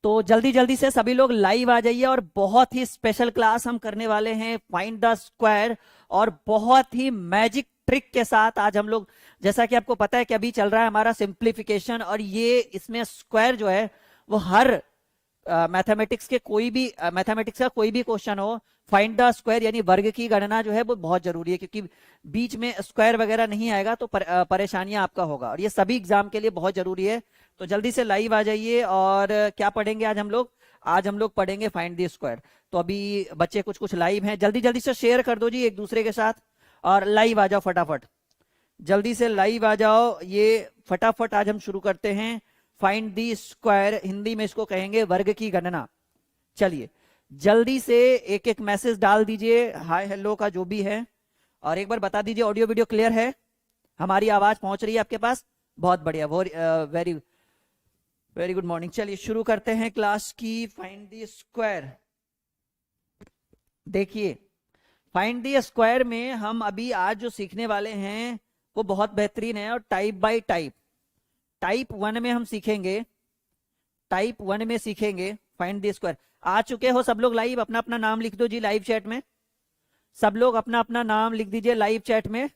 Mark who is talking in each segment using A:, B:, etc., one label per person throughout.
A: तो जल्दी जल्दी से सभी लोग लाइव आ जाइए, और बहुत ही स्पेशल क्लास हम करने वाले हैं फाइंड द स्क्वायर, और बहुत ही मैजिक ट्रिक के साथ आज हम लोग, जैसा कि आपको पता है कि अभी चल रहा है हमारा सिंप्लीफिकेशन, और ये इसमें स्क्वायर जो है वो हर मैथमेटिक्स के कोई भी मैथमेटिक्स का कोई भी क्वेश्चन हो, फाइंड द स्क्वायर यानी वर्ग की गणना जो है वो बहुत जरूरी है, क्योंकि बीच में स्क्वायर वगैरह नहीं आएगा तो परेशानियां आपका होगा, और ये सभी एग्जाम के लिए बहुत जरूरी है। तो जल्दी से लाइव आ जाइए। और क्या पढ़ेंगे आज हम लोग? आज हम लोग पढ़ेंगे फाइंड द स्क्वायर। तो अभी बच्चे कुछ कुछ लाइव हैं, जल्दी जल्दी से शेयर कर दो जी एक दूसरे के साथ, और लाइव आ जाओ फटाफट, जल्दी से लाइव आ जाओ। ये फटाफट आज हम शुरू करते हैं फाइंड दी स्क्वायर, हिंदी में इसको कहेंगे वर्ग की गणना। चलिए जल्दी से एक एक मैसेज डाल दीजिए, हाय हेलो का जो भी है, और एक बार बता दीजिए ऑडियो वीडियो क्लियर है, हमारी आवाज पहुंच रही है आपके पास? बहुत बढ़िया, वेरी वेरी गुड मॉर्निंग। चलिए शुरू करते हैं क्लास की फाइंड दी स्क्वायर। देखिए फाइंड दी स्क्वायर में हम अभी आज जो सीखने वाले हैं वो बहुत बेहतरीन है, और type bye type. Type one में हम सीखेंगे, टाइप वन में सीखेंगे फाइंड द स्क्वायर। आ चुके हो सब लोग लाइव? अपना अपना नाम लिख दो जी लाइव चैट में, सब लोग अपना अपना नाम लिख दीजिए लाइव चैट में।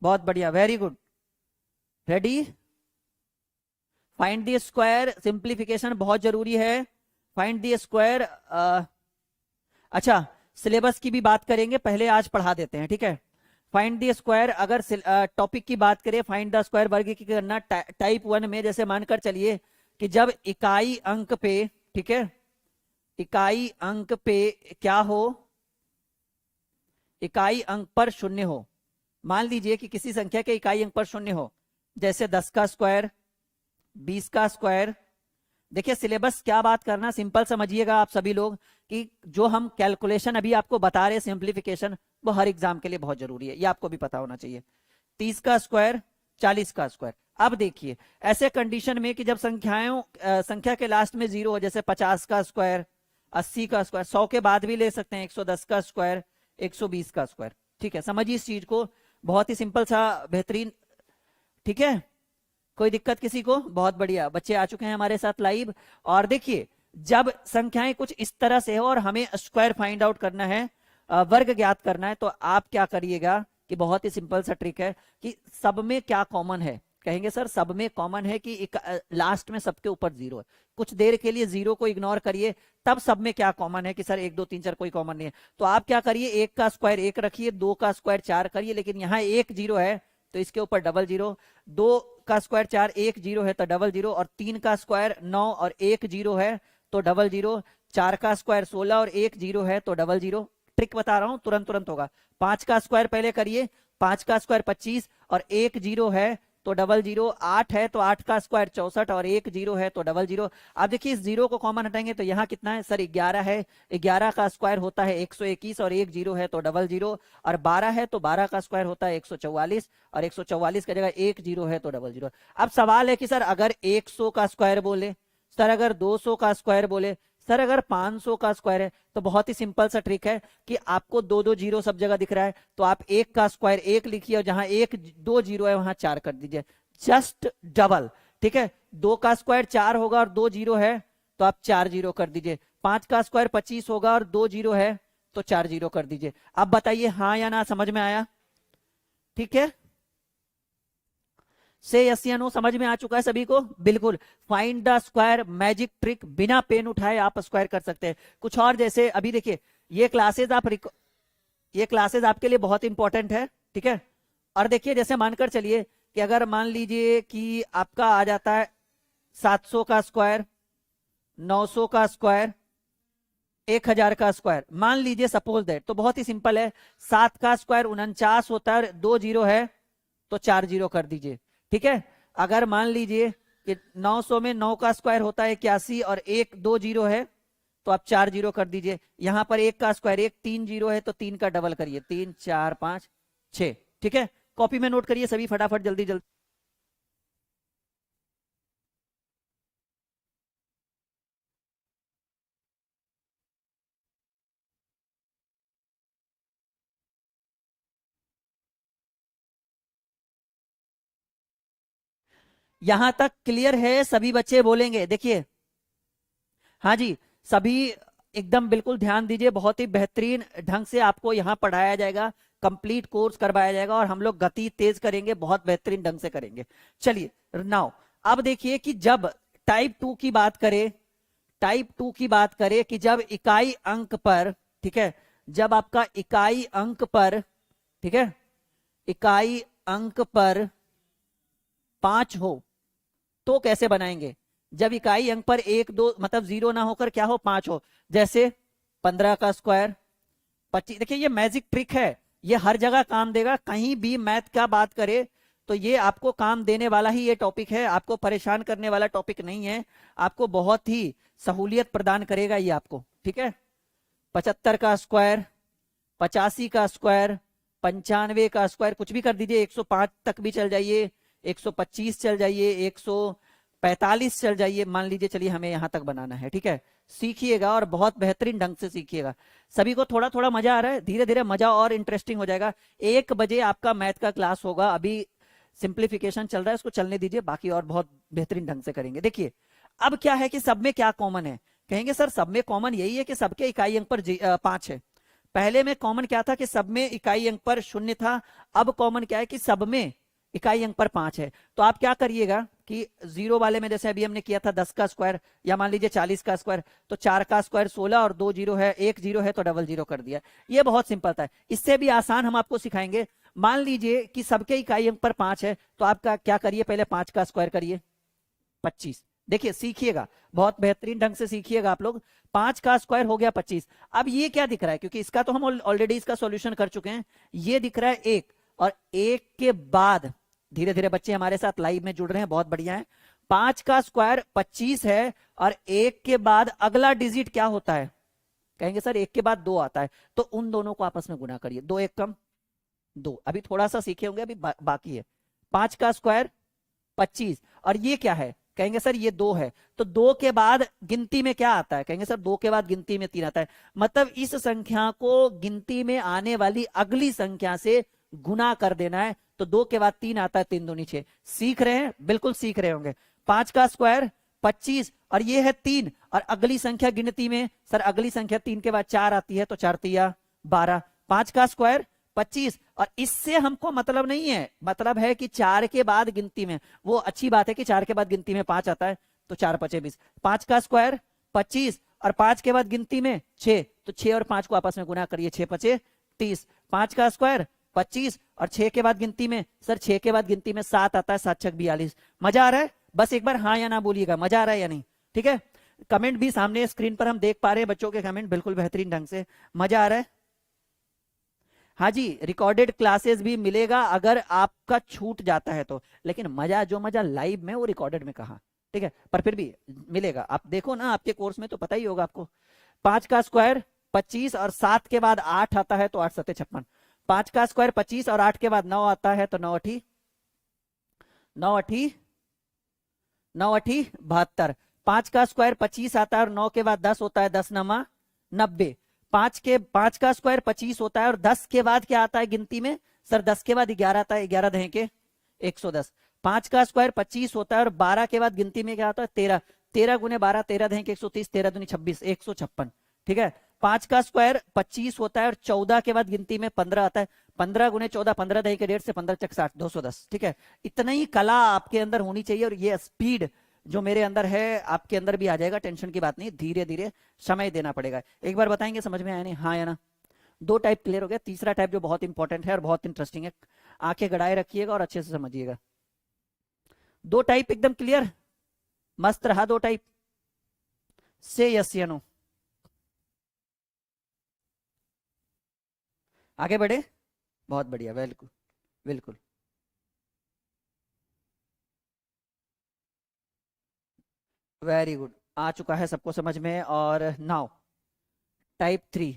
A: बहुत बढ़िया, very good. Ready? Find the square, simplification बहुत जरूरी है। Find the square. अच्छा, सिलेबस की भी बात करेंगे, पहले आज पढ़ा देते हैं, ठीक है? फाइंड द स्क्वायर, अगर टॉपिक की बात करें, फाइंड द स्क्वायर वर्ग की करना टाइप वन में, जैसे मानकर चलिए कि जब इकाई अंक पे, ठीक है, इकाई अंक पे क्या हो, इकाई अंक पर शून्य हो। मान लीजिए कि किसी संख्या के इकाई अंक पर शून्य हो, जैसे 10 का स्क्वायर, 20 का स्क्वायर। देखिए सिलेबस क्या बात करना, सिंपल समझिएगा आप सभी लोग, कि जो हम कैलकुलेशन अभी आपको बता रहे हैं सिंप्लीफिकेशन, वो हर एग्जाम के लिए बहुत जरूरी है, ये आपको भी पता होना चाहिए। 30 का स्क्वायर, 40 का स्क्वायर। अब देखिए ऐसे कंडीशन में कि जब संख्या के लास्ट में जीरो हो, जैसे 50 का स्क्वायर, 80 का स्क्वायर, 100 के बाद भी ले सकते हैं, 110 का स्क्वायर, 120 का स्क्वायर। ठीक है, समझिए इस चीज को, बहुत ही सिंपल सा बेहतरीन। ठीक है, कोई दिक्कत किसी को? बहुत बढ़िया, बच्चे आ चुके हैं हमारे साथ लाइव। और देखिए जब संख्याएं कुछ इस तरह से हो और हमें स्क्वायर फाइंड आउट करना है, वर्ग ज्ञात करना है, तो आप क्या करिएगा कि बहुत ही सिंपल सा ट्रिक है कि सब में क्या कॉमन है। कहेंगे सर सब में कॉमन है कि लास्ट में सबके ऊपर जीरो है, कुछ देर के लिए जीरो को इग्नोर करिए, तब सब में क्या कॉमन है कि सर 1 2 3 4 कोई कॉमन नहीं है। तो आप क्या करिए, 1 का स्क्वायर 1 रखिए, 2 का स्क्वायर 4 करिए, लेकिन यहाँ एक जीरो है तो इसके ऊपर डबल जीरो, 2 का स्क्वायर 4, 1 जीरो है तो डबल जीरो, और 3 का स्क्वायर 9 और 1 जीरो है तो डबल जीरो, 4 का स्क्वायर 16 और 1 जीरो है तो डबल जीरो। ट्रिक बता रहा हूं, तुरंत तुरंत होगा। 5 का स्क्वायर पहले करिए, 5 का स्क्वायर 25 और 1 जीरो है तो डबल जीरो, 8 है तो 8 का स्क्वायर 64 और 1 जीरो है तो डबल जीरो। अब देखिए इस जीरो को कॉमन हटाएंगे तो यहाँ कितना है सर? 11 है, 11 का स्क्वायर होता है 121 और 1 जीरो है तो डबल जीरो, और 12 है तो 12 का स्क्वायर होता है 144 और 144 की जगह 1 जीरो है तो डबल जीरो। अब सवाल है कि सर अगर 100 का स्क्वायर बोले, सर अगर 200 का स्क्वायर बोले, सर अगर 500 का स्क्वायर है, तो बहुत ही सिंपल सा ट्रिक है कि आपको दो दो जीरो सब जगह दिख रहा है, तो आप 1 का स्क्वायर 1 लिखिए और जहां 1 2 जीरो है वहां 4 कर दीजिए, जस्ट डबल। ठीक है, 2 का स्क्वायर 4 होगा और 2 जीरो है तो आप 4 जीरो कर दीजिए, 5 का स्क्वायर 25 होगा और 2 जीरो है तो 4 जीरो कर दीजिए। अब बताइए हाँ या ना, समझ में आया? ठीक है, से यस या नो, समझ में आ चुका है सभी को? बिल्कुल। Find the square magic trick, बिना पेन उठाए आप स्क्वायर कर सकते हैं। कुछ और जैसे अभी देखिए ये क्लासेस ये क्लासेस आपके लिए बहुत इंपॉर्टेंट है, ठीक है? और देखिए जैसे मानकर चलिए कि अगर मान लीजिए कि आपका आ जाता है 700 का स्क्वायर, 900 का स्क्वायर, 1000 का स्क्वायर, मान लीजिए सपोज दैट, तो बहुत ही सिंपल है, 7 का स्क्वायर 49 होता है, 2 जीरो है तो 4 जीरो कर दीजिए। ठीक है, अगर मान लीजिए कि 900 में 9 का स्क्वायर होता है 81 और 1 2 जीरो है तो आप 4 जीरो कर दीजिए। यहां पर 1 का स्क्वायर 1 3 जीरो है तो 3 का डबल करिए, 3 4 5 6। ठीक है, कॉपी में नोट करिए सभी फटाफट, जल्दी जल्दी। यहां तक क्लियर है? सभी बच्चे बोलेंगे। देखिए हाँ जी, सभी एकदम बिल्कुल ध्यान दीजिए, बहुत ही बेहतरीन ढंग से आपको यहाँ पढ़ाया जाएगा, कंप्लीट कोर्स करवाया जाएगा और हम लोग गति तेज करेंगे, बहुत बेहतरीन ढंग से करेंगे। चलिए नाउ अब देखिए कि जब टाइप 2 की बात करें, टाइप 2 की बात करें कि जब इकाई अंक पर, ठीक है, जब आपका इकाई अंक पर, ठीक है, इकाई अंक पर 5 हो तो कैसे बनाएंगे? जब इकाई अंक पर 1 2 मतलब 0 ना होकर क्या हो, 5 हो। जैसे 15 का स्क्वायर 25। देखिए ये मैजिक ट्रिक है, ये हर जगह काम देगा, कहीं भी मैथ का बात करे तो ये आपको काम देने वाला ही ये टॉपिक है, आपको परेशान करने वाला टॉपिक नहीं है, आपको बहुत ही सहूलियत प्रदान करेगा ये आपको, ठीक है। 75 का स्क्वायर, 85 का स्क्वायर, 95 का स्क्वायर, कुछ भी कर दीजिए, 105 तक भी चल जाइए, 125 चल जाइए, 145 चल जाइए, मान लीजिए, चलिए हमें यहां तक बनाना है, ठीक है। सीखिएगा और बहुत बेहतरीन ढंग से सीखिएगा। सभी को थोड़ा थोड़ा मजा आ रहा है, धीरे धीरे मजा और इंटरेस्टिंग हो जाएगा। 1 बजे आपका मैथ का क्लास होगा, अभी सिंप्लीफिकेशन चल रहा है, उसको चलने दीजिए, बाकी और बहुत बेहतरीन ढंग से करेंगे। देखिए अब क्या है कि सब में क्या कॉमन है, कहेंगे सर सब में कॉमन यही है कि सबके इकाई अंक पर 5 है। पहले में कॉमन क्या था कि सब में इकाई अंक पर 0 था, अब कॉमन क्या है कि सब में इकाई अंक पर 5 है। तो आप क्या करिएगा कि 0 वाले में जैसे अभी हमने किया था 10 का स्क्वायर या मान लीजिए 40 का स्क्वायर, तो 4 का स्क्वायर 16 और 2 जीरो है, 1 जीरो है तो डबल जीरो कर दिया। ये बहुत सिंपल था, इससे भी आसान हम आपको सिखाएंगे। मान लीजिए कि सबके इकाई अंक पर 5 है, तो आपका क्या करिए, पहले 5 का स्क्वायर करिए 25। देखिए सीखिएगा, बहुत बेहतरीन ढंग से सीखिएगा आप लोग। 5 का स्क्वायर हो गया 25। अब ये क्या दिख रहा है, क्योंकि इसका तो हम ऑलरेडी इसका सॉल्यूशन कर चुके हैं, ये दिख रहा है 1, और 1 के बाद धीरे धीरे बच्चे हमारे साथ लाइव में जुड़ रहे हैं, बहुत बढ़िया है। 5 का स्क्वायर 25 है और 1 के बाद अगला डिजिट क्या होता है, कहेंगे सर 1 के बाद 2 आता है, तो उन दोनों को आपस में गुना करिए, 2 1 कम 2। अभी थोड़ा सा सीखे होंगे, अभी बाकी है। 5 का स्क्वायर 25 और ये क्या है, कहेंगे सर ये 2 है, तो 2 के बाद गिनती में क्या आता है, कहेंगे सर 2 के बाद गिनती में 3 आता है। मतलब इस संख्या को गिनती में आने वाली अगली संख्या से गुना कर देना है, तो 2 के बाद 3 आता है, 3 दूनी 6। सीख रहे हैं, बिल्कुल सीख रहे होंगे। 5 का स्क्वायर 25 और ये है 3, और अगली संख्या गिनती में, सर अगली संख्या 3 के बाद 4 आती है, तो 4 तिया 12। 5 का स्क्वायर 25, और इससे हमको मतलब नहीं है, मतलब है कि 4 के बाद गिनती में, वो अच्छी बात है कि 4 के बाद गिनती में 5 आता है, तो 4 पचे 20। 5 का स्क्वायर 25 और 5 के बाद गिनती में 6, तो 6 और 5 को आपस में गुना करिए, 6 पचे 30। 5 का स्क्वायर 25 और 6 के बाद गिनती में, सर 6 के बाद गिनती में 7 आता है, 7 छक 42। मजा आ रहा है? बस एक बार हाँ या ना बोलिएगा, मजा आ रहा है या नहीं, ठीक है। कमेंट भी सामने स्क्रीन पर हम देख पा रहे हैं, बच्चों के कमेंट बिल्कुल बेहतरीन ढंग से, मजा आ रहा है। हाँ जी, रिकॉर्डेड क्लासेस भी मिलेगा अगर आपका छूट जाता है तो, लेकिन मजा जो मजा लाइव में वो रिकॉर्डेड में कहा, ठीक है, पर फिर भी मिलेगा। आप देखो ना, आपके कोर्स में तो पता ही होगा आपको। 5 का स्क्वायर 25 और 7 के बाद 8 आता है, तो 8 सत्ते 56। 5 का स्क्वायर 25 और 8 के बाद 9 आता है, तो 9 अठी 72। 5 का स्क्वायर 25 आता है और 9 के बाद 10 होता है, 10 नमा 90। 5 का स्क्वायर 25 होता है और 10 के बाद क्या आता है गिनती में, सर 10 के बाद 11 आता है, 11 दहें के 110। 5 का स्क्वायर 25 होता है और 12 के बाद गिनती में क्या आता है, 13। 13 गुने 12 13 दहें के 130, 13 दूनी 26, 156, ठीक है। 5 का स्क्वायर 25 होता है और 14 के बाद गिनती में 15 आता है, 15 गुने 14 15 दहें के 1.5 से 15 चक 60, 210, ठीक है। इतना ही कला आपके अंदर होनी चाहिए, और ये स्पीड जो मेरे अंदर है आपके अंदर भी आ जाएगा, टेंशन की बात नहीं, धीरे धीरे समय देना पड़ेगा। एक बार बताएंगे, समझ में आया नहीं, हाँ या ना? 2 टाइप क्लियर हो गया। तीसरा टाइप जो बहुत इंपॉर्टेंट है और बहुत इंटरेस्टिंग है, आंखें गड़ाए रखिएगा और अच्छे से समझिएगा। 2 टाइप एकदम क्लियर, मस्त रहा 2 टाइप से, यस या नो? आगे बढ़े, बहुत बढ़िया, बिल्कुल बिल्कुल। वेरी गुड, आ चुका है सबको समझ में। और नाउ टाइप 3,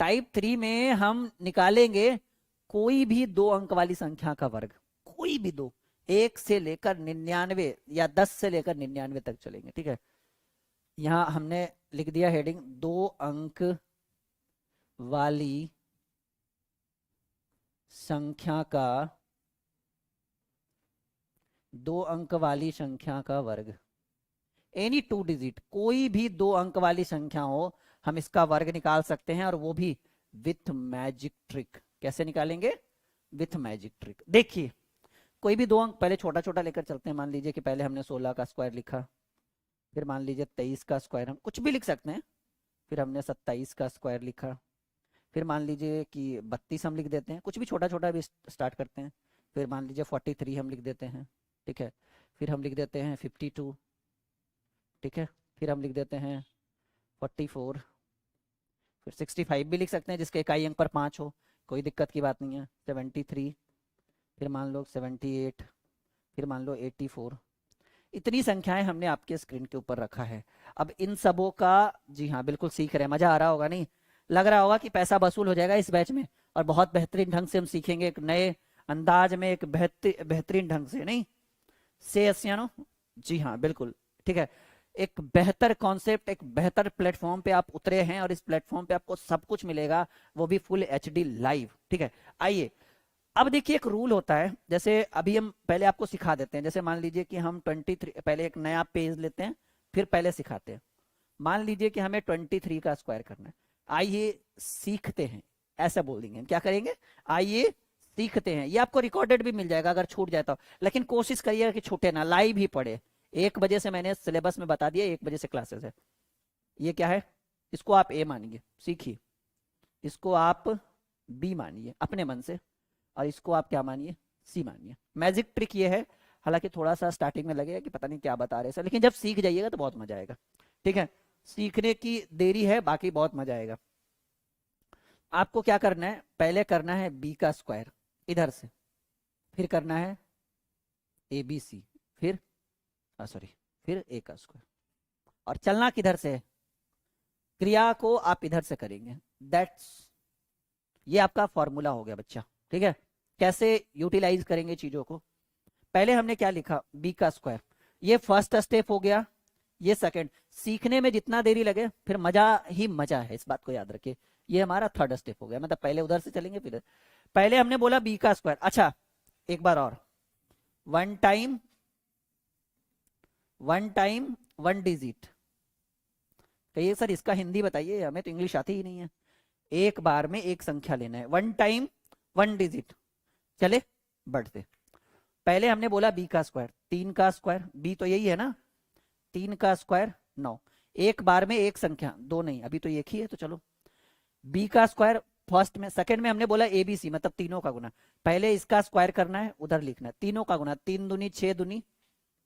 A: टाइप 3 में हम निकालेंगे कोई भी 2 अंक वाली संख्या का वर्ग, कोई भी 2, 1 से लेकर 99 या 10 से लेकर 99 तक चलेंगे, ठीक है। यहां हमने लिख दिया हेडिंग 2 अंक वाली संख्या का, 2 अंक वाली संख्या का वर्ग। एनी 2 डिजिट, कोई भी 2 अंक वाली संख्या हो, हम इसका वर्ग निकाल सकते हैं, और वो भी विथ मैजिक ट्रिक। कैसे निकालेंगे? With magic trick. देखिए, कोई भी 2 अंक, पहले छोटा छोटा लेकर चलते हैं। मान लीजिए कि पहले हमने 16 का स्क्वायर लिखा, फिर मान लीजिए 23 का स्क्वायर, हम कुछ भी लिख सकते हैं, फिर हमने 27 का स्क्वायर लिखा, फिर मान लीजिए कि 32 हम लिख देते हैं, कुछ भी छोटा छोटा भी स्टार्ट करते हैं, फिर मान लीजिए 43 हम लिख देते हैं, ठीक है, फिर हम लिख देते हैं 52, ठीक है, फिर हम लिख देते हैं 44, फिर 65 भी लिख सकते हैं जिसके इकाई अंक पर 5 हो, कोई दिक्कत की बात नहीं है, 73, फिर मान लो 78, फिर मान लो 84। इतनी संख्याएं हमने आपके स्क्रीन के ऊपर रखा है। अब इन सबों का, जी हाँ बिल्कुल सीख रहे हैं, मजा आ रहा होगा, नहीं लग रहा होगा कि पैसा वसूल हो जाएगा इस बैच में, और बहुत बेहतरीन ढंग से हम सीखेंगे, एक नए अंदाज में, एक बेहतरीन ढंग से, नहीं से अस्यानो, जी हाँ बिल्कुल, ठीक है। एक बेहतर कॉन्सेप्ट, एक बेहतर प्लेटफॉर्म पे आप उतरे हैं, और इस प्लेटफॉर्म पे आपको सब कुछ मिलेगा, वो भी फुल HD लाइव, ठीक है। आइए, अब देखिए एक रूल होता है, जैसे अभी हम पहले आपको सिखा देते हैं, जैसे मान लीजिए कि हम 23, पहले एक नया पेज लेते हैं, फिर पहले सिखाते हैं। मान लीजिए कि हमें 23 का स्क्वायर करना है, आइए सीखते हैं, ऐसा बोल देंगे। क्या करेंगे? आइए सीखते हैं। ये आपको रिकॉर्डेड भी मिल जाएगा अगर छूट जाए तो, लेकिन कोशिश करिएगा कि छूटे ना, लाइव ही पढ़े। 1 बजे से मैंने सिलेबस में बता दिया, 1 बजे से क्लासेस है। ये क्या है? इसको आप A मानिए, सीखिए, इसको आप B मानिए अपने मन से, और इसको आप क्या मानिए? C मानिए। मैजिक ट्रिक ये है, हालांकि थोड़ा सा स्टार्टिंग में लगेगा कि पता नहीं क्या बता रहे सर, लेकिन जब सीख जाइएगा तो बहुत मजा आएगा, ठीक है। सीखने की देरी है, बाकी बहुत मजा आएगा। आपको क्या करना है? पहले करना है B का स्क्वायर इधर से, फिर करना है ABC, फिर फिर A का स्क्वायर, और चलना किधर से है? क्रिया को आप इधर से करेंगे। ये आपका फॉर्मूला हो गया बच्चा, ठीक है। कैसे यूटिलाइज करेंगे चीजों को? पहले हमने क्या लिखा? B का स्क्वायर, ये फर्स्ट स्टेप हो गया, ये सेकंड। सीखने में जितना देरी लगे, फिर मजा ही मजा है, इस बात को याद रखिए। ये हमारा थर्ड स्टेप हो गया, मतलब पहले उधर से चलेंगे फिर। पहले हमने बोला B का स्क्वायर। अच्छा, एक बार और, 1 टाइम 1 डिजिट। कहिए सर इसका हिंदी बताइए, हमें तो इंग्लिश आती ही नहीं है। एक बार में एक संख्या लेना है, 1 टाइम 1 डिजिट। चले बढ़ते, पहले हमने बोला B का स्क्वायर, 3 का स्क्वायर, B तो यही है ना, 3 का स्क्वायर 9। एक बार में एक संख्या, 2 नहीं, अभी तो एक ही है, तो चलो B का स्क्वायर फर्स्ट में। सेकंड में हमने बोला ABC, मतलब तीनों का गुना। पहले इसका स्क्वायर करना है, उधर लिखना है, तीनों का गुना, 3 दूनी 6 दूनी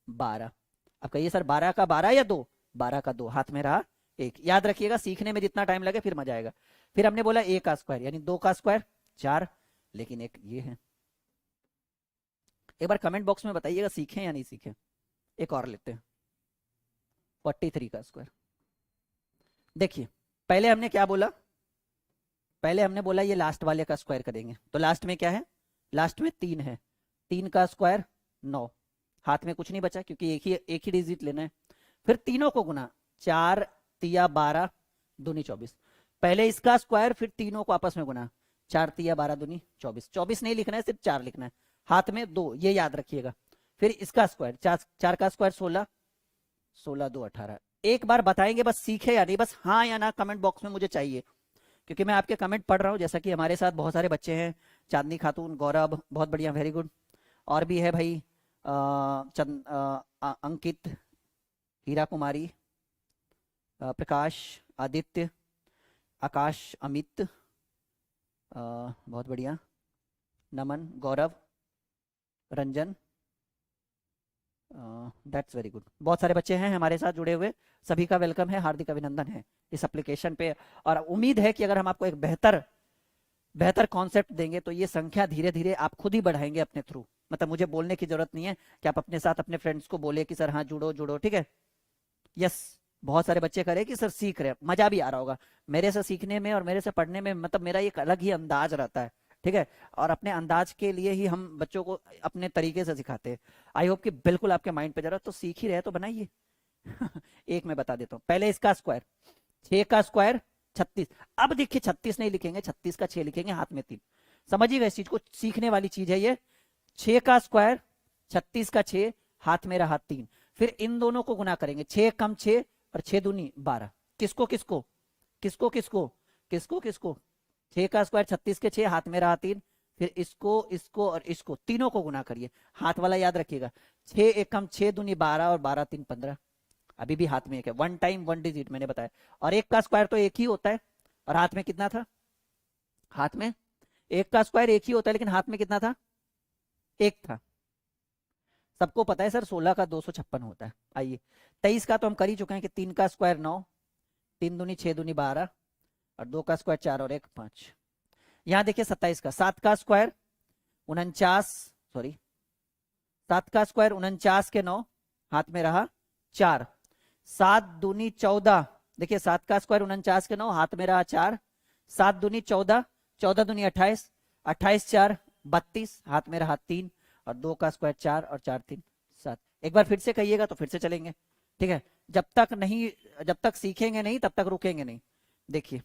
A: 12। अब कहिए सर 12 का 12 या 2? 12 का 2, हाथ में रहा 1। याद रखिएगा, सीखने में जितना टाइम लगे फिर मजा आएगा। फिर हमने बोला A का स्क्वायर, यानी 2 का स्क्वायर 4, लेकिन एक ये है। एक बार कमेंट बॉक्स में बताइएगा सीखे या नहीं सीखे। एक और लेते हैं, 43 का स्क्वायर। देखिए पहले हमने क्या बोला? पहले हमने बोला ये लास्ट वाले का स्क्वायर करेंगे, तो लास्ट में क्या है? लास्ट में 3 है, 3 का स्क्वायर 9। हाथ में कुछ नहीं बचा क्योंकि एक ही डिजिट लेना है। फिर तीनों को गुना, 4 तिया 12 दूनी 24। पहले इसका स्क्वायर, फिर तीनों को आपस में गुना, 4 तिया 12 दूनी 24। 24 नहीं लिखना है, सिर्फ 4 लिखना है, हाथ में 2, ये याद रखिएगा। फिर इसका स्क्वायर, 4 का स्क्वायर 16, 16 2 18। एक बार बताएंगे बस सीखे या नहीं, बस हाँ या ना कमेंट बॉक्स में मुझे चाहिए, क्योंकि मैं आपके कमेंट पढ़ रहा हूँ। जैसा कि हमारे साथ बहुत सारे बच्चे हैं, चांदनी खातून, गौरव, बहुत बढ़िया, वेरी गुड। और भी है भाई, अंकित, हीरा कुमारी, प्रकाश, आदित्य, आकाश, अमित, बहुत बढ़िया, नमन, गौरव, रंजन, दैट्स वेरी गुड। बहुत सारे बच्चे हैं हमारे साथ जुड़े हुए, सभी का वेलकम है, हार्दिक अभिनंदन है इस एप्लीकेशन पे। और उम्मीद है कि अगर हम आपको एक बेहतर कॉन्सेप्ट देंगे तो ये संख्या धीरे धीरे आप खुद ही बढ़ाएंगे अपने थ्रू। मतलब मुझे बोलने की जरूरत नहीं है कि आप अपने साथ अपने फ्रेंड्स को बोले कि सर हाँ जुड़ो जुड़ो, ठीक है। यस, बहुत सारे बच्चे करे कि सर सीख रहे, मजा भी आ रहा होगा मेरे से सीखने में और मेरे से पढ़ने में। मतलब मेरा एक अलग ही अंदाज रहता है, ठीक है, और अपने अंदाज के लिए ही हम बच्चों को अपने तरीके से सिखाते हैं। आई होप कि बिल्कुल आपके माइंड पे जा रहा है, तो सीख ही रहे तो बनाइए। एक मैं बता देता हूँ, पहले इसका स्क्वायर, 6 का स्क्वायर 36। अब देखिए 36 नहीं लिखेंगे, 36 का 6 लिखेंगे, हाथ में 3। समझिएगा इस चीज को, सीखने वाली चीज है ये। 6 का स्क्वायर, 36 का 6, हाथ में रहा 3। फिर इन दोनों को गुना करेंगे, 6 कम 6 और 6 दूनी 12। किसको किसको किसको किसको किसको किसको 6 का स्क्वायर 36 के 6, हाथ में रहा 3। फिर इसको इसको और इसको तीनों को गुना करिए, हाथ वाला याद रखिएगा। 6 एक कम 6 दूनी 12 और 12 3 15। अभी भी हाथ में एक है, 1 टाइम 1 डिजिट मैंने बताया। और एक का स्क्वायर तो एक ही होता है, और हाथ में कितना था? हाथ में एक का स्क्वायर एक ही होता है, लेकिन हाथ में कितना था? एक था। सबको पता है सर 16 का 256 होता है। आइए 23 का तो हम कर ही चुके हैं कि 3 का स्क्वायर 9, 3 दूनी 6 दूनी 12 और 2 का स्क्वायर 4 और 1 5। यहां देखिए 27 का 7 का स्क्वायर 49, सॉरी 7 का स्क्वायर 49 के 9, हाथ में रहा 4। 7 दूनी 14, देखिए 7 का स्क्वायर 49 के 9, हाथ में रहा 4। 7 दूनी 14, 14 दूनी 28, 28 4 32, हाथ में रहा 3। और 2 का स्क्वायर 4 और 4 3 7। एक बार फिर से कहिएगा तो फिर से चलेंगे, ठीक है। जब तक सीखेंगे नहीं तब तक रुकेंगे नहीं। देखिए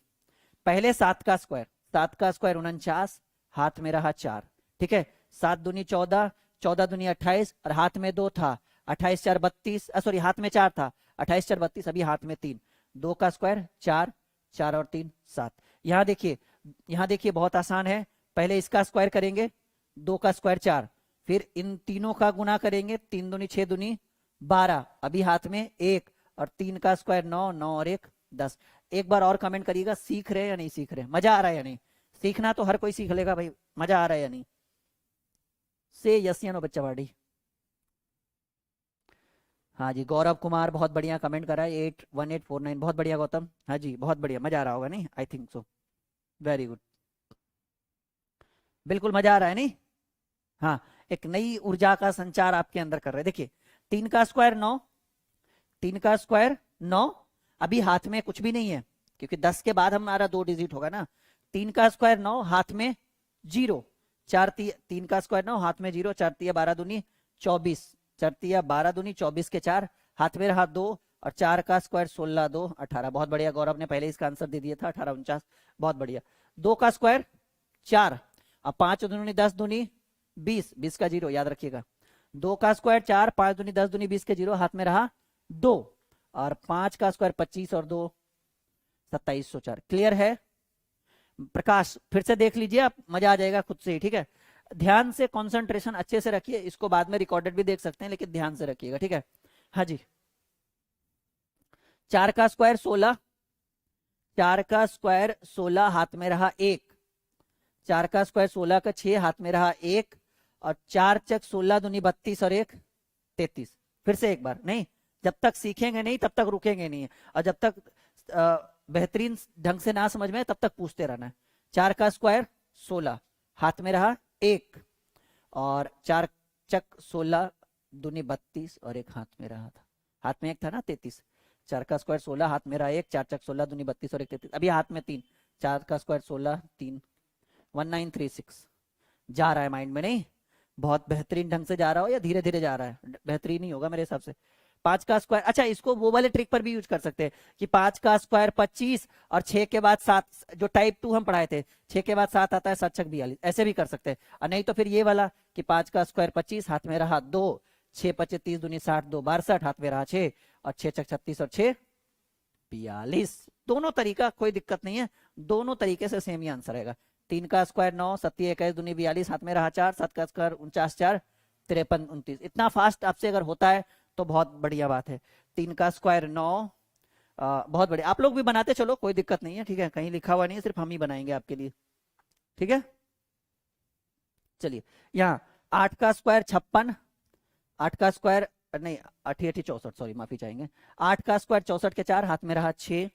A: पहले 7 का स्क्वायर 49, हाथ में रहा 4, ठीक है। 7 दूनी 14, 14 दूनी 28 और हाथ में 2 था, 28 4 32, सॉरी हाथ में 4 था, 28 4 32, अभी हाथ में 3। 2 का स्क्वायर 4, 4 और 3 7। यहाँ देखिए बहुत आसान है। पहले इसका स्क्वायर करेंगे, 2 का स्क्वायर 4, फिर इन तीनों का गुना करेंगे, 3 दूनी 6 दूनी 12, अभी हाथ में 1, और 3 का स्क्वायर 9, 9 और 1 10। एक बार और कमेंट करिएगा, सीख रहे हैं या नहीं सीख रहे हैं, मजा आ रहा है या नहीं। सीखना तो हर कोई सीख लेगा भाई, मजा आ रहा है या नहीं। से यस या नो बच्चा वाड़ी। हाँ जी गौरव कुमार बहुत बढ़िया कमेंट करा है, 81849, बहुत बढ़िया गौतम। हाँ जी बहुत बढ़िया, मजा आ रहा होगा नहीं, I think so, very good, बिल्कुल मजा आ रहा है नहीं। हाँ एक नई ऊर्जा का संचार आपके अंदर कर रहे हैं। देखिए 3 का स्क्वायर 9, 3 का स्क्वायर 9, अभी हाथ में कुछ भी नहीं है क्योंकि 10 के बाद हमारा 2 डिजिट होगा ना। 3 का स्क्वायर 9, हाथ में 0, 3 का स्क्वायर 9, हाथ में 0, 4 तिया 12 दूनी 24, 4 तिया 12 दूनी 24 के 4, हाथ में रहा 2, और 4 का स्क्वायर 16 2 18। बहुत बढ़िया गौरव ने पहले इसका आंसर दे दिया था, 18 49, बहुत बढ़िया। 2 का स्क्वायर 4, अब 5 दूनी 10 दूनी 20, 20 का 0 याद रखिएगा। 2 का स्क्वायर 4, 5 दूनी 10 दूनी 20 के 0, हाथ में रहा 2, और 5 का स्क्वायर 25 और 2 2704। क्लियर है? प्रकाश फिर से देख लीजिए आप, मजा आ जाएगा खुद से ही, ठीक है। ध्यान से कंसंट्रेशन अच्छे से रखिए, इसको बाद में रिकॉर्डेड भी देख सकते हैं लेकिन ध्यान से रखिएगा, ठीक है। हाँ जी 4 का स्क्वायर 16, 4 का स्क्वायर 16, हाथ में रहा 1। 4 का स्क्वायर 16 का 6, हाथ में रहा 1, और 4 चक 16 दूनी 32 और 1 33। फिर से एक बार, नहीं जब तक सीखेंगे नहीं तब तक रुकेंगे नहीं, और जब तक बेहतरीन ढंग से ना समझ में तब तक पूछते रहना है। 4 का स्क्वायर 16, हाथ में रहा 1, और 4 चक 16 दूनी 32 और 1 हाथ में रहा था, हाथ में 1 था ना 33। 4 का स्क्वायर 16, हाथ में रहा 1, 4 चक 16 दूनी 32 और 1 33, अभी हाथ में 3। 4 का स्क्वायर 16 3 1936। जा रहा है माइंड में नहीं? बहुत बेहतरीन ढंग से जा रहा हो या धीरे धीरे जा रहा है? बेहतरीन ही होगा मेरे हिसाब से। 5 का स्क्वायर, अच्छा इसको वो वाले ट्रिक पर भी यूज कर सकते हैं कि 5 का स्क्वायर 25 और 6 के बाद 7, जो टाइप 2 हम पढ़ाए थे, 6 के बाद 7 आता है, 7 छक 42, ऐसे भी कर सकते हैं। और नहीं तो फिर ये वाला कि 5 का स्क्वायर 25, हाथ में रहा 2, 6 25 30 दूनी 60 2 62, हाथ में रहा 6, और 6 छक 36 और 6 42। दोनों तरीका कोई दिक्कत नहीं है, दोनों तरीके से सेम ही आंसर रहेगा। 3 का स्क्वायर 9, 7 21 दूनी 42, हाथ में रहा 4, 7 का स्क्वायर 49 4 53 29। इतना फास्ट आपसे अगर होता है तो बहुत बढ़िया बात है। 3 का स्क्वायर 9, बहुत बढ़िया, आप लोग भी बनाते चलो, कोई दिक्कत नहीं है, ठीक है। कहीं लिखा हुआ नहीं है, सिर्फ हम ही बनाएंगे आपके लिए, ठीक है। चलिए यहाँ 8 का स्क्वायर 56, 8 का स्क्वायर नहीं 8 8 64, सॉरी माफी चाहेंगे। 8 का स्क्वायर 64 के 4, हाथ में रहा 6,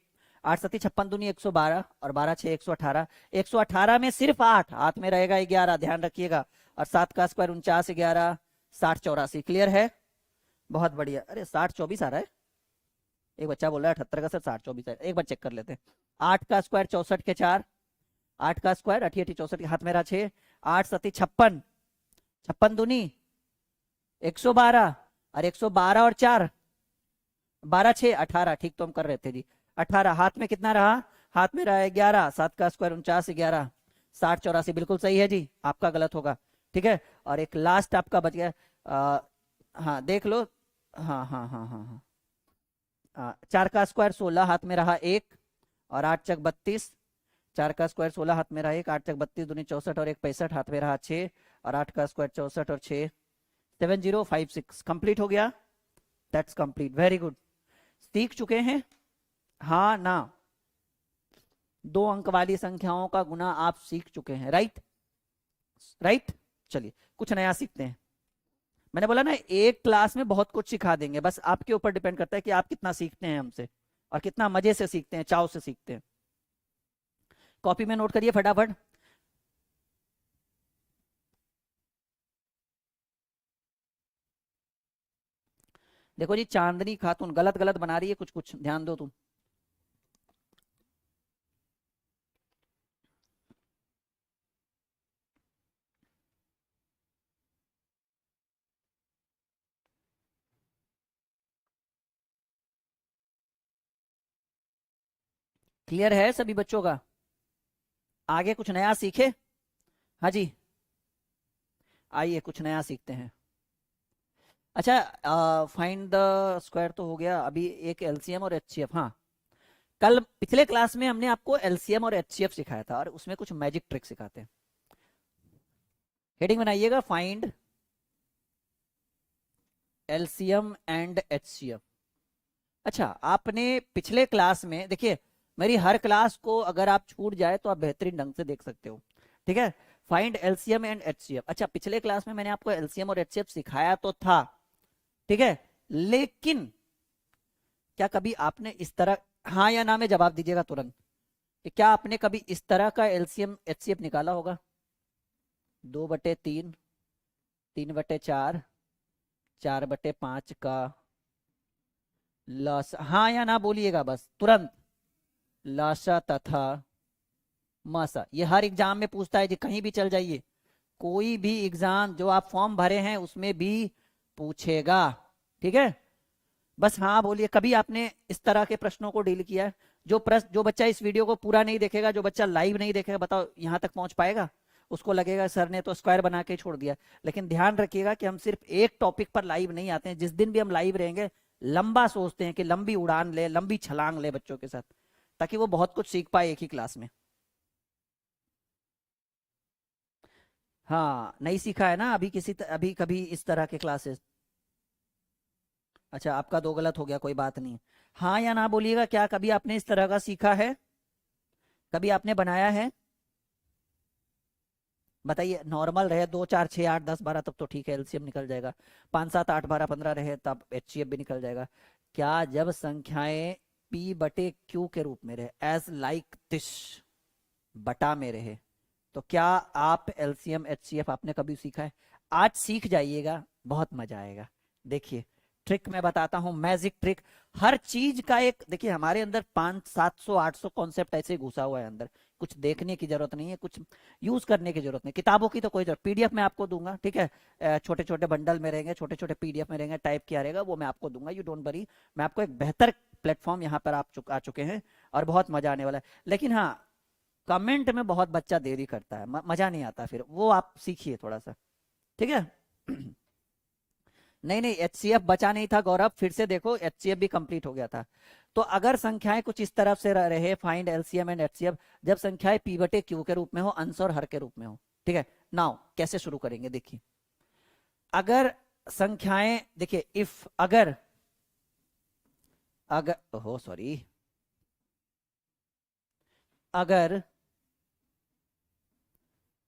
A: 8 7 56 दूनी 112, और 12 6 118। 118 में सिर्फ 8, हाथ में रहेगा 11, ध्यान रखिएगा। और 7 का स्क्वायर 49 11 60 84। क्लियर है? बहुत बढ़िया। अरे 60 24 आ रहा है, एक बच्चा बोल रहा है 78 का सर 60 24 है, एक बार चेक कर लेते हैं। 8 का स्क्वायर 64 के 4, 8 का स्क्वायर 88 64 के, हाथ में रहा 6, 8 7 56, 56 दूनी 112, और 112 और 4 12 6 18, ठीक तो हम कर रहे थे जी। 18, हाथ में कितना रहा? हाथ में रहा 11, 7 का स्क्वायर 49 11 60 84, बिल्कुल सही है जी, आपका गलत होगा, ठीक है। और एक लास्ट आपका बच गया, हाँ देख लो, हाँ हाँ हाँ हाँ हाँ। 4 का स्क्वायर 16, हाथ में रहा एक, और 8 चक 32। 4 का स्क्वायर 16, हाथ में रहा एक, 8 चक 32 दूनी 64, और एक 65, हाथ में रहा 6, और 8 का स्क्वायर 64 और 6, 7056 कंप्लीट हो गया। That's complete, very good. सीख चुके हैं, हाँ ना? 2 अंक वाली संख्याओं का गुना आप सीख चुके हैं, राइट? राइट। चलिए कुछ नया सीखते हैं। मैंने बोला ना, एक क्लास में बहुत कुछ सिखा देंगे, बस आपके ऊपर डिपेंड करता है कि आप कितना सीखते हैं हमसे, और कितना मजे से सीखते हैं, चाव से सीखते हैं। कॉपी में नोट करिए फटाफट। देखो जी, चांदनी खातून गलत गलत बना रही है कुछ कुछ, ध्यान दो तुम। क्लियर है सभी बच्चों का? आगे कुछ नया सीखे? हाँ जी, आइए कुछ नया सीखते हैं। अच्छा, फाइंड द स्क्वायर तो हो गया, अभी एक एलसीएम और एचसीएफ। हाँ, कल पिछले क्लास में हमने आपको एलसीएम और एचसीएफ सिखाया था, और उसमें कुछ मैजिक ट्रिक सिखाते हैं। हेडिंग बनाइएगा, फाइंड एलसीएम एंड एचसीएफ। अच्छा, आपने पिछले क्लास में, देखिए मेरी हर क्लास को अगर आप छूट जाए तो आप बेहतरीन ढंग से देख सकते हो, ठीक है? Find LCM and HCF. अच्छा, पिछले क्लास में मैंने आपको एलसीएम और एचसीएफ सिखाया तो था, ठीक है, लेकिन क्या कभी आपने इस तरह, हाँ या ना में जवाब दीजिएगा तुरंत, कि क्या आपने कभी इस तरह का एलसीएम एचसीएफ निकाला होगा? 2/3, 3/4, 4/5 का लस, हाँ या ना बोलिएगा बस तुरंत। लाशा तथा मासा, ये हर एग्जाम में पूछता है जी, कहीं भी चल जाइए, कोई भी एग्जाम जो आप फॉर्म भरे हैं उसमें भी पूछेगा, ठीक है? बस हाँ बोलिए, कभी आपने इस तरह के प्रश्नों को डील किया है? जो बच्चा इस वीडियो को पूरा नहीं देखेगा, जो बच्चा लाइव नहीं देखेगा, बताओ यहाँ तक पहुंच पाएगा? उसको लगेगा सर ने तो स्क्वायर बना के छोड़ दिया। लेकिन ध्यान रखिएगा कि हम सिर्फ एक टॉपिक पर लाइव नहीं आते हैं, जिस दिन भी हम लाइव रहेंगे लंबा सोचते हैं कि लंबी उड़ान ले, लंबी छलांग ले बच्चों के साथ, ताकि वो बहुत कुछ सीख पाए एक ही क्लास में। हाँ, नहीं सीखा है ना अभी कभी इस तरह के क्लासेस? अच्छा, आपका दो गलत हो गया, कोई बात नहीं। हाँ या ना बोलिएगा, क्या कभी आपने इस तरह का सीखा है? कभी आपने बनाया है? बताइए, नॉर्मल रहे 2 4 6 8 10 12 तब तो ठीक है, एलसीएम निकल जाएगा। 5 7 8 12 15 रहे तब एचसीएफ भी निकल जाएगा। क्या जब संख्याएं p/q के रूप में रहे, एज लाइक दिस, बटा में रहे, तो क्या आप एलसीएम एचसीएफ आपने कभी सीखा है? आज सीख जाइएगा, बहुत मजा आएगा। देखिए, ट्रिक मैं बताता हूं, मैजिक ट्रिक। हर चीज का एक, देखिए हमारे अंदर 500 700 800 कॉन्सेप्ट ऐसे घुसा हुआ है अंदर, कुछ देखने की जरूरत नहीं है, कुछ यूज करने की जरूरत नहीं, किताबों की तो कोई जरूरत। पीडीएफ में आपको दूंगा, ठीक है, छोटे छोटे बंडल में रहेंगे, छोटे छोटे पीडीएफ में रहेंगे, टाइप किया रहेगा, वो मैं आपको दूंगा, यू डोंट वरी। मैं आपको एक बेहतर प्लेटफॉर्म यहाँ पर आप आ चुके हैं, और बहुत मजा आने वाला है। लेकिन हाँ, कमेंट में बहुत बच्चा देरी करता है, मजा नहीं आता, फिर वो आप सीखिए थोड़ा सा, ठीक है? नहीं नहीं, एचसीएफ बचा नहीं था गौरव, फिर से देखो, एचसीएफ भी कंप्लीट हो गया था। तो अगर संख्याएं कुछ इस तरफ से रहे, फाइंड एलसीएम एंड एचसीएफ, जब संख्याएं p/q के रूप में हो, अंश और हर के रूप में हो, ठीक है? नाउ कैसे शुरू करेंगे, देखिए। अगर संख्याएं, देखिए, इफ, अगर अगर हो सॉरी, अगर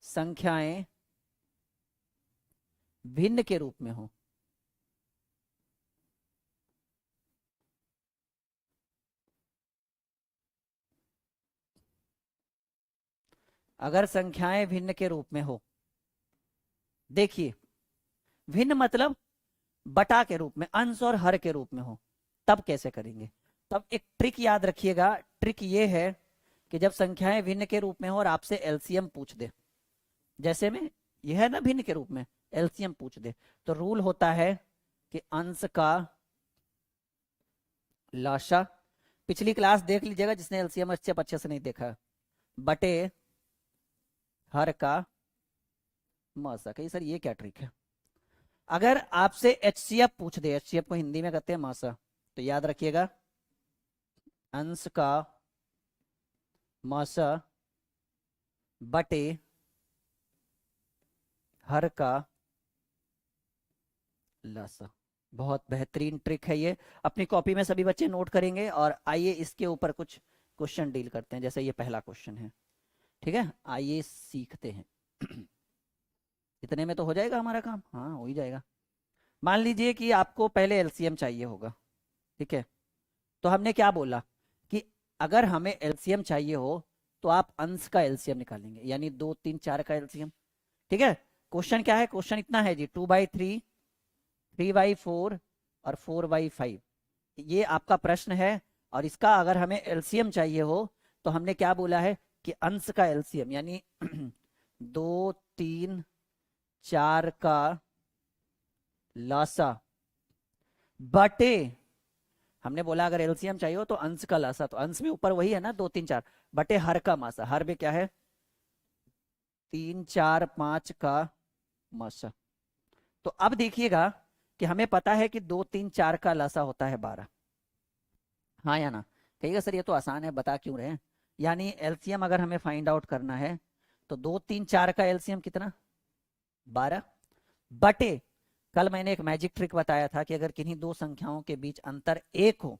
A: संख्याएं भिन्न के रूप में हो, अगर संख्याएं भिन्न के रूप में हो, देखिए, भिन्न मतलब बटा के रूप में, अंश और हर के रूप में हो, तब कैसे करेंगे? तब एक ट्रिक याद रखिएगा, ट्रिक ये है कि जब संख्याएं भिन्न के रूप में हो और आपसे एलसीएम पूछ दे, जैसे में यह है ना भिन्न के रूप में, एलसीएम पूछ दे, तो रूल होता है कि अंश का लाशा, पिछली क्लास देख लीजिएगा जिसने एलसीएम अच्छे से नहीं देखा, बटे हर का मसा। कही सर ये क्या ट्रिक है? अगर आपसे HCF पूछ दे, HCF को हिंदी में कहते हैं मासा, तो याद रखिएगा अंश का मासा बटे हर का लासा। बहुत बेहतरीन ट्रिक है ये, अपनी कॉपी में सभी बच्चे नोट करेंगे। और आइए इसके ऊपर कुछ क्वेश्चन डील करते हैं, जैसे ये पहला क्वेश्चन है, ठीक है, आइए सीखते हैं। इतने में तो हो जाएगा हमारा काम, हाँ हो ही जाएगा। मान लीजिए कि आपको पहले एलसीएम चाहिए होगा, ठीक है, तो हमने क्या बोला कि अगर हमें एलसीएम चाहिए हो तो आप अंश का एलसीएम निकालेंगे, यानी 2 3 4 का एलसीएम, ठीक है। क्वेश्चन क्या है, क्वेश्चन इतना है जी, 2/3, 3/4 और 4/5, ये आपका प्रश्न है। और इसका अगर हमें एलसीएम चाहिए हो तो हमने क्या बोला है कि अंश का एलसीएम, यानी 2 3 4 का लासा बटे, हमने बोला अगर एलसीएम चाहिए हो तो अंश का लासा, तो अंश में ऊपर वही है ना 2 3 4, बटे हर का मासा, हर में क्या है 3 4 5 का मासा। तो अब देखिएगा कि हमें पता है कि 2 3 4 का लासा होता है 12, हाँ या ना। कहिएगा सर ये तो आसान है, बता क्यों रहे हैं। यानी एलसीएम अगर हमें फाइंड आउट करना है तो 2 3 4 का एलसीएम कितना 12, बटे कल मैंने एक मैजिक ट्रिक बताया था कि अगर किन्हीं दो संख्याओं के बीच अंतर 1 हो,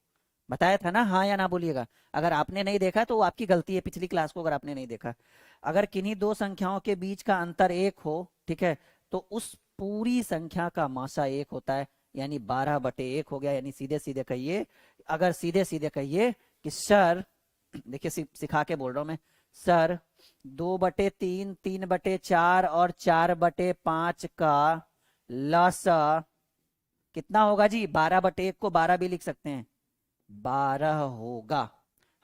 A: बताया था ना, हाँ या ना बोलिएगा। अगर आपने नहीं देखा तो वो आपकी गलती है, पिछली क्लास को अगर आपने नहीं देखा। अगर किन्हीं दो संख्याओं के बीच का अंतर 1 हो, ठीक है, तो उस पूरी संख्या का मासा 1 होता है, यानी 12/1 हो गया। यानी सीधे सीधे कहिए, अगर सीधे सीधे कहिए कि सर, देखिए सिखा के बोल रहा हूं मैं, सर 2/3, 3/4 और 4/5 का लासा कितना होगा जी, 12/1 को 12 भी लिख सकते हैं, 12 होगा,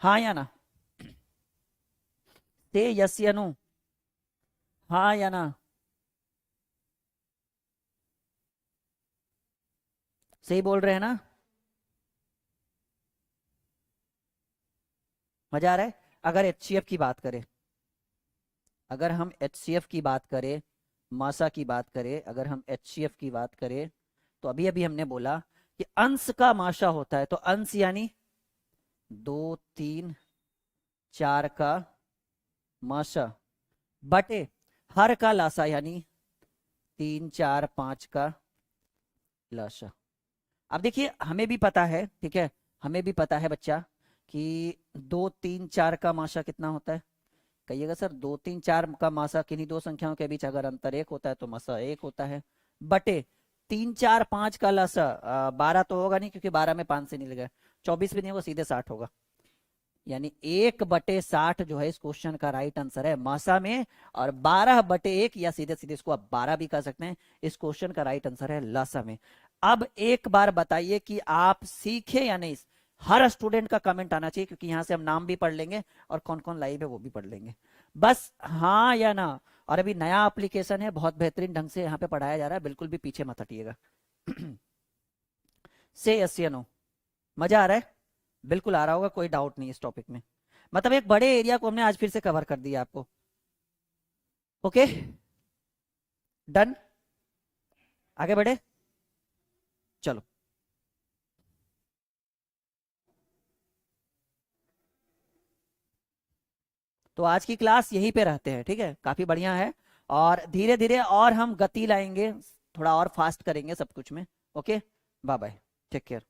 A: हाँ या ना। ते यस या नो, हाँ या ना, सही बोल रहे हैं ना, मजा आ रहा है। अगर HCF की बात करें, अगर हम HCF की बात करें, मासा की बात करें, अगर हम HCF की बात करें, तो अभी अभी हमने बोला कि अंश का माशा होता है, तो अंश यानी 2 3 4 का माशा बटे हर का लासा, यानी 3 4 5 का लासा। अब देखिए हमें भी पता है, ठीक है, हमें भी पता है बच्चा कि 2 3 4 का माशा कितना होता है। कहिएगा सर 2 3 4 का मासा किन्हीं दो संख्याओं के बीच अगर अंतर 1 होता है तो मासा 1 होता है, बटे 3 4 5 का लासा 12 तो होगा नहीं, क्योंकि 12 में 5 से नहीं लगा, 24 भी नहीं होगा, सीधे 60 होगा। यानी 1/60 जो है इस क्वेश्चन का राइट आंसर है मासा में, और 12/1, या सीधे सीधे इसको आप 12 भी कर सकते हैं, इस क्वेश्चन का राइट आंसर है लासा में। अब एक बार बताइए कि आप सीखे या नहीं। हर स्टूडेंट का कमेंट आना चाहिए, क्योंकि यहां से हम नाम भी पढ़ लेंगे और कौन कौन लाइव है वो भी पढ़ लेंगे, बस हाँ या ना। और अभी नया एप्लीकेशन है, बहुत बेहतरीन ढंग से यहाँ पे पढ़ाया जा रहा है, बिल्कुल भी पीछे मत हटिएगा। से यस या नो, मजा आ रहा है, बिल्कुल आ रहा होगा, कोई डाउट नहीं इस टॉपिक में। मतलब एक बड़े एरिया को हमने आज फिर से कवर कर दिया आपको। ओके डन, आगे बढ़े, चलो। तो आज की क्लास यहीं पे रहते हैं, ठीक है, काफी बढ़िया है। और धीरे धीरे और हम गति लाएंगे, थोड़ा और फास्ट करेंगे सब कुछ में। Okay, bye bye, take care.